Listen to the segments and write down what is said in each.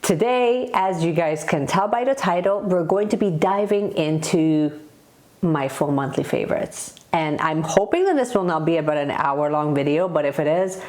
Today, as you guys can tell by the title, we're going to be diving into my full monthly favorites. And I'm hoping that this will not be about an hour-long video, but if it is,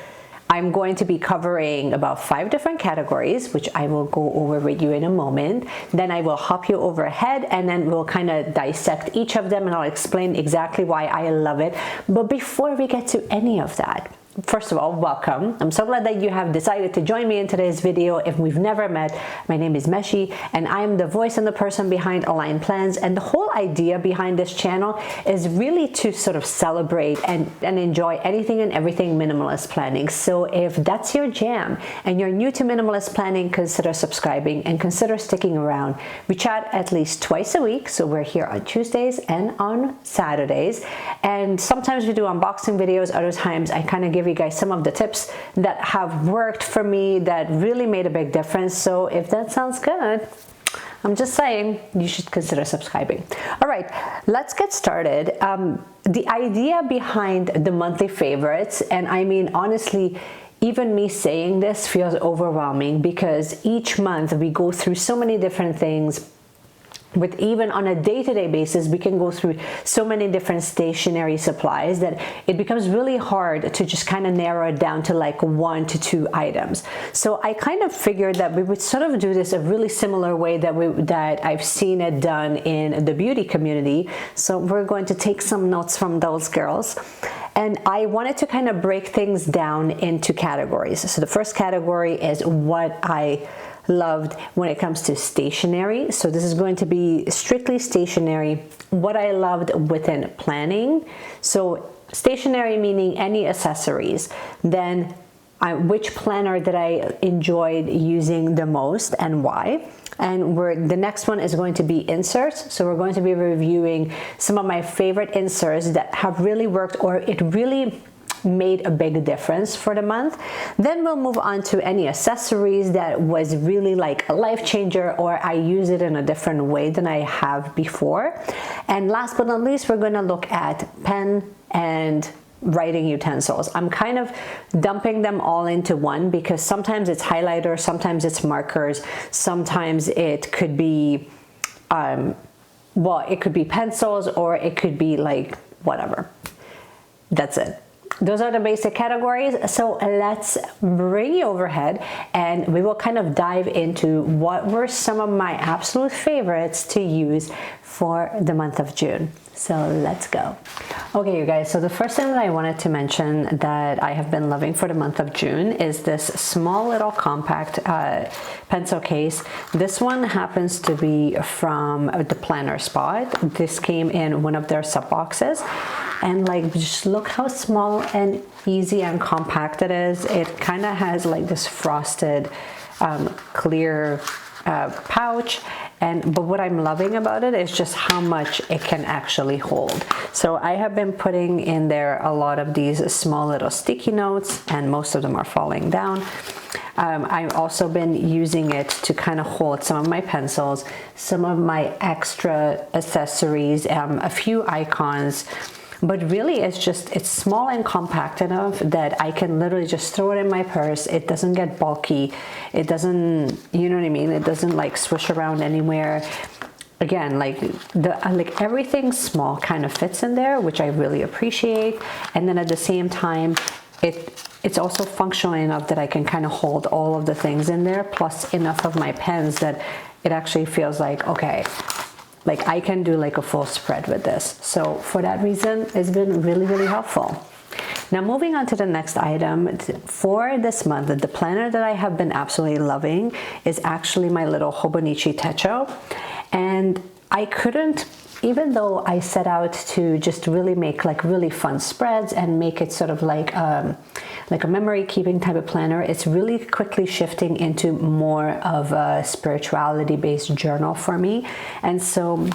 I'm going to be covering about 5 different categories, which I will go over with you in a moment. Then I will hop you over ahead, and then we'll kind of dissect each of them, and I'll explain exactly why I love it. But before we get to any of that, first of all, welcome. I'm so glad that you have decided to join me in today's video. If we've never met, my name is Meshi, and I am the voice and the person behind Align Plans. And the whole idea behind this channel is really to sort of celebrate and enjoy anything and everything minimalist planning. So if that's your jam and you're new to minimalist planning, consider subscribing and consider sticking around. We chat at least twice a week. So we're here on Tuesdays and on Saturdays. And sometimes we do unboxing videos. Other times I kind of give you guys some of the tips that have worked for me that really made a big difference. So if that sounds good, I'm just saying you should consider subscribing. All right, let's get started. The idea behind the monthly favorites, and I mean honestly, even me saying this feels overwhelming because each month we go through so many different things. With even on a day-to-day basis, we can go through so many different stationery supplies that it becomes really hard to just kind of narrow it down to like 1 to 2 items. So I kind of figured that we would sort of do this a really similar way that I've seen it done in the beauty community. So we're going to take some notes from those girls. And I wanted to kind of break things down into categories. So the first category is what I loved when it comes to stationery. So this is going to be strictly stationery. What I loved within planning. So stationery meaning any accessories. Then which planner that I enjoyed using the most and why. And the next one is going to be inserts. So we're going to be reviewing some of my favorite inserts that have really worked, or it really made a big difference for the month. Then we'll move on to any accessories that was really like a life changer, or I use it in a different way than I have before. And last but not least, we're going to look at pen and writing utensils. I'm kind of dumping them all into one because sometimes it's highlighters, sometimes it's markers, sometimes it could be well, it could be pencils, or it could be like whatever. That's it. Those are the basic categories. So let's bring you overhead and we will kind of dive into what were some of my absolute favorites to use for the month of June. So let's go. Okay, you guys, so the first thing that I wanted to mention that I have been loving for the month of June is this small little compact pencil case. This one happens to be from the Planner Spot. This came in one of their sub boxes. And like, just look how small and easy and compact it is. It kind of has like this frosted clear pouch. But what I'm loving about it is just how much it can actually hold. So I have been putting in there a lot of these small little sticky notes, and most of them are falling down. I've also been using it to kind of hold some of my pencils, some of my extra accessories, a few icons. But really it's small and compact enough that I can literally just throw it in my purse. It doesn't get bulky. It doesn't, you know what I mean? It doesn't like swish around anywhere. Again, like everything small kind of fits in there, which I really appreciate. And then at the same time, it's also functional enough that I can kind of hold all of the things in there, plus enough of my pens that it actually feels like, okay, like I can do like a full spread with this. So for that reason, it's been really, really helpful. Now moving on to the next item for this month, the planner that I have been absolutely loving is actually my little Hobonichi Tacho. And I couldn't, even though I set out to just really make like really fun spreads and make it sort of like a memory keeping type of planner, it's really quickly shifting into more of a spirituality based journal for me. And so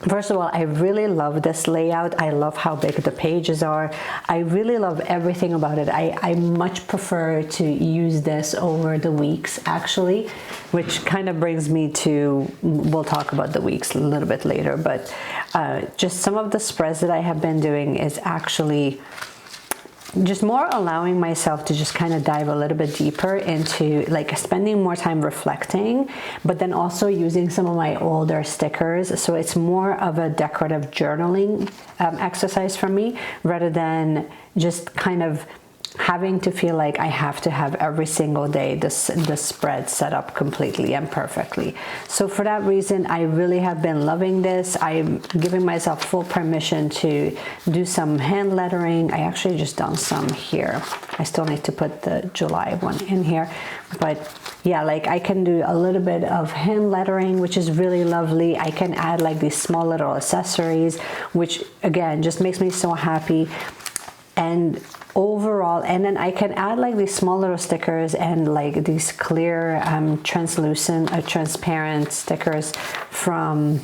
first of all, I really love this layout. I love how big the pages are. I really love everything about it. I much prefer to use this over the weeks actually, which kind of brings me to, we'll talk about the weeks a little bit later, but just some of the spreads that I have been doing is actually just more allowing myself to just kind of dive a little bit deeper into like spending more time reflecting, but then also using some of my older stickers. So it's more of a decorative journaling exercise for me, rather than just kind of having to feel like I have to have every single day the spread set up completely and perfectly. So for that reason, I really have been loving this. I'm giving myself full permission to do some hand lettering. I actually just done some here. I still need to put the July one in here, but yeah, like I can do a little bit of hand lettering, which is really lovely. I can add like these small little accessories, which again just makes me so happy. And overall, and then I can add like these small little stickers and like these clear transparent stickers from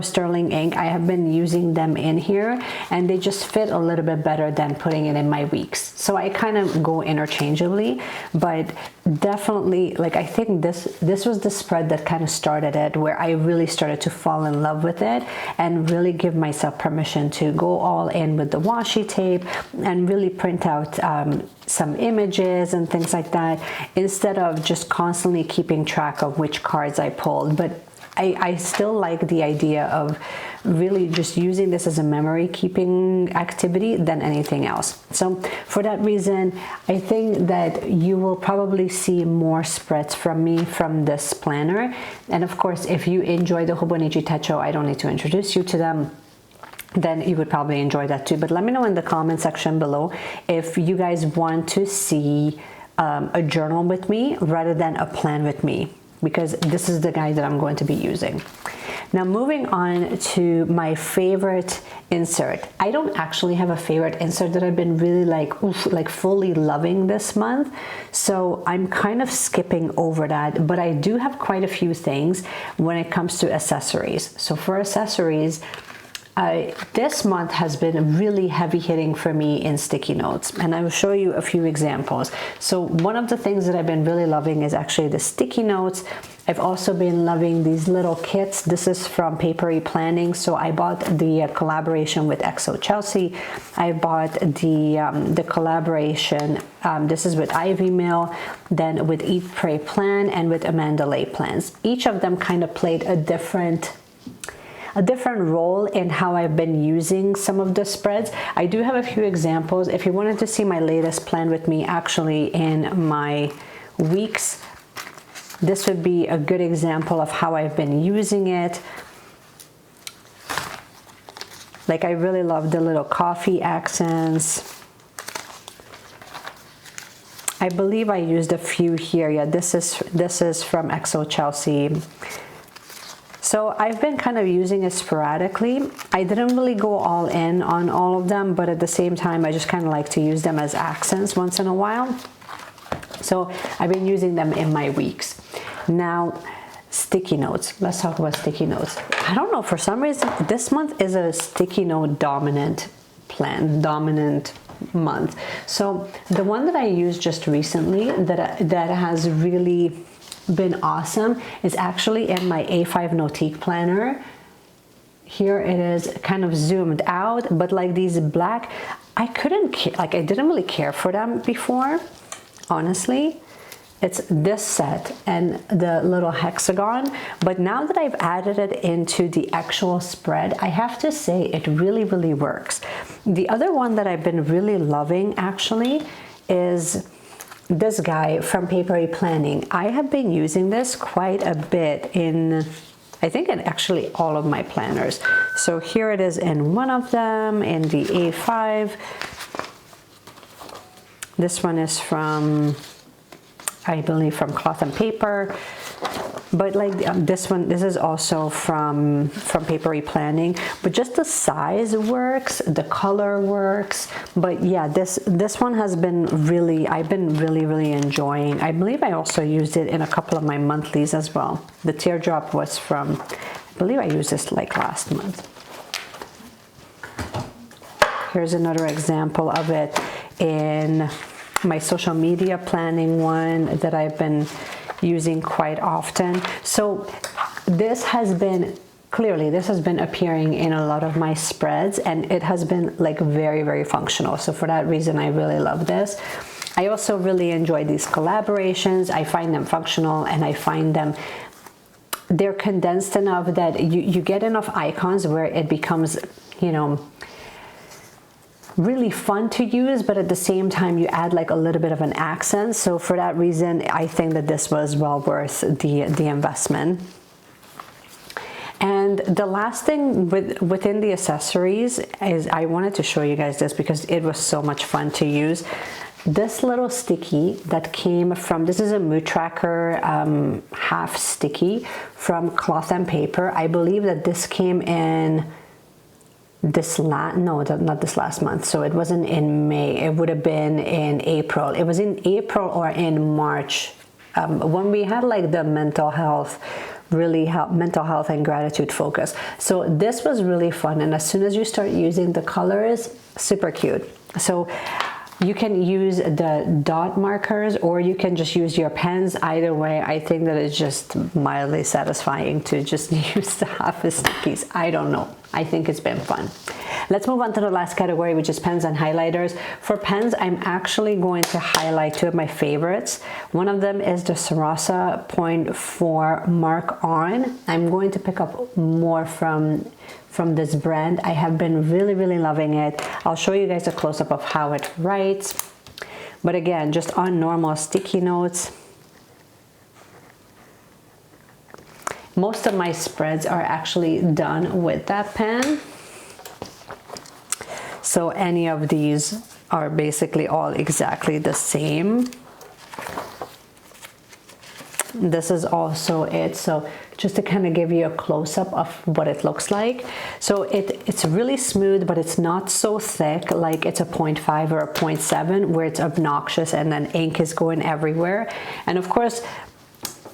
Sterling Ink. I have been using them in here, and they just fit a little bit better than putting it in my weeks. So I kind of go interchangeably, but definitely, like, I think this was the spread that kind of started it, where I really started to fall in love with it and really give myself permission to go all in with the washi tape and really print out some images and things like that, instead of just constantly keeping track of which cards I pulled. But I still like the idea of really just using this as a memory keeping activity than anything else. So for that reason, I think that you will probably see more spreads from me from this planner. And of course, if you enjoy the Hobonichi Tacho, I don't need to introduce you to them, then you would probably enjoy that too. But let me know in the comment section below if you guys want to see a journal with me rather than a plan with me, because this is the guide that I'm going to be using. Now moving on to my favorite insert. I don't actually have a favorite insert that I've been really like fully loving this month. So I'm kind of skipping over that, but I do have quite a few things when it comes to accessories. So for accessories, this month has been really heavy hitting for me in sticky notes, and I will show you a few examples. So one of the things that I've been really loving is actually the sticky notes. I've also been loving these little kits. This is from Papery Planning. So I bought the collaboration with XO Chelsea. I bought the collaboration, this is with Ivy Mill, then with Eat, Pray, Plan, and with Amanda Lay Plans. Each of them kind of played a different role in how I've been using some of the spreads. I do have a few examples. If you wanted to see my latest plan with me actually in my weeks, this would be a good example of how I've been using it. Like, I really love the little coffee accents. I believe I used a few here. Yeah, this is from XO Chelsea. So I've been kind of using it sporadically. I didn't really go all in on all of them, but at the same time, I just kind of like to use them as accents once in a while. So I've been using them in my weeks. Now, sticky notes. Let's talk about sticky notes. I don't know, for some reason, this month is a sticky note dominant month. So the one that I used just recently that has really been awesome is actually in my A5 Notiq planner. Here it is kind of zoomed out, but like these black, I didn't really care for them before, honestly. It's this set and the little hexagon, but now that I've added it into the actual spread, I have to say it really, really works. The other one that I've been really loving actually is this guy from Papery Planning. I have been using this quite a bit in, I think, in actually all of my planners. So here it is in one of them, in the A5. This one is from, I believe, from Cloth and Paper. But like this is also from Papery Planning. But just the size works, the color works. But yeah, this one has been really, I've been really enjoying. I believe I also used it in a couple of my monthlies as well. The teardrop was from, I believe I used this like last month. Here's another example of it in my social media planning one that I've been using quite often. So this has been clearly this has been appearing in a lot of my spreads, and it has been like very, very functional. So for that reason, I really love this. I also really enjoy these collaborations. I find them functional, and I find them, they're condensed enough that you get enough icons where it becomes, you know, really fun to use, but at the same time you add like a little bit of an accent. So for that reason, I think that this was well worth the investment. And the last thing within the accessories is I wanted to show you guys this because it was so much fun to use. This little sticky that came from, this is a mood tracker half sticky from Cloth and Paper. I believe that this came in this not this last month, so it wasn't in May, it would have been in April. It was in April or in March, when we had like the mental health and gratitude focus. So this was really fun, and as soon as you start using the colors, super cute. So you can use the dot markers, or you can just use your pens. Either way, I think that it's just mildly satisfying to just use the half stickies. I don't know. I think it's been fun. Let's move on to the last category, which is pens and highlighters. For pens, I'm actually going to highlight two of my favorites. One of them is the Sarasa 0.4 Mark On. I'm going to pick up more from this brand. I have been really, really loving it. I'll show you guys a close-up of how it writes. But again, just on normal sticky notes. Most of my spreads are actually done with that pen. So any of these are basically all exactly the same. This is also it. So just to kind of give you a close-up of what it looks like. So it's really smooth, but it's not so thick like it's a 0.5 or a 0.7 where it's obnoxious and then ink is going everywhere. And of course,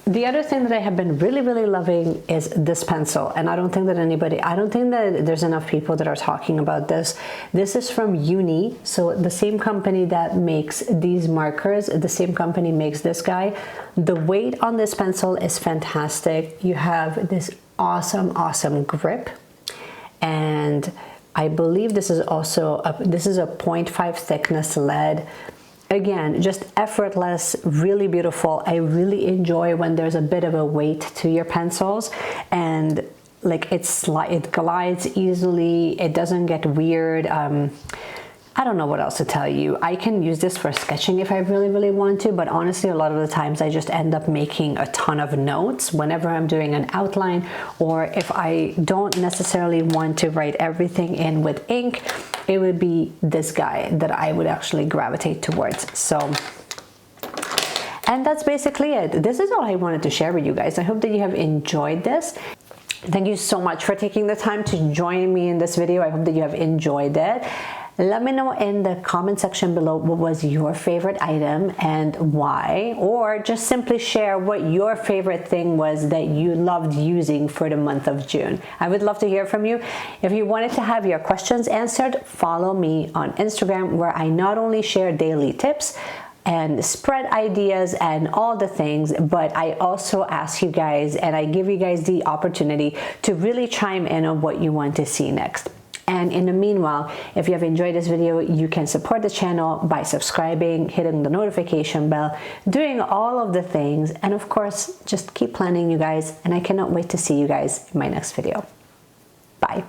the other thing that I have been really, really loving is this pencil. And I don't think that there's enough people that are talking about this. This is from Uni. So the same company that makes these markers, the same company makes this guy. The weight on this pencil is fantastic. You have this awesome, awesome grip. And I believe this is also a 0.5 thickness lead. Again, just effortless, really beautiful. I really enjoy when there's a bit of a weight to your pencils, and like it glides easily. It doesn't get weird. I don't know what else to tell you. I can use this for sketching if I really, really want to, but honestly, a lot of the times I just end up making a ton of notes whenever I'm doing an outline, or if I don't necessarily want to write everything in with ink, it would be this guy that I would actually gravitate towards. So, and that's basically it. This is all I wanted to share with you guys. I hope that you have enjoyed this. Thank you so much for taking the time to join me in this video. I hope that you have enjoyed it. Let me know in the comment section below what was your favorite item and why, or just simply share what your favorite thing was that you loved using for the month of June. I would love to hear from you. If you wanted to have your questions answered, follow me on Instagram, where I not only share daily tips and spread ideas and all the things, but I also ask you guys and I give you guys the opportunity to really chime in on what you want to see next. And in the meanwhile, if you have enjoyed this video, you can support the channel by subscribing, hitting the notification bell, doing all of the things, and of course, just keep planning, you guys, and I cannot wait to see you guys in my next video. Bye.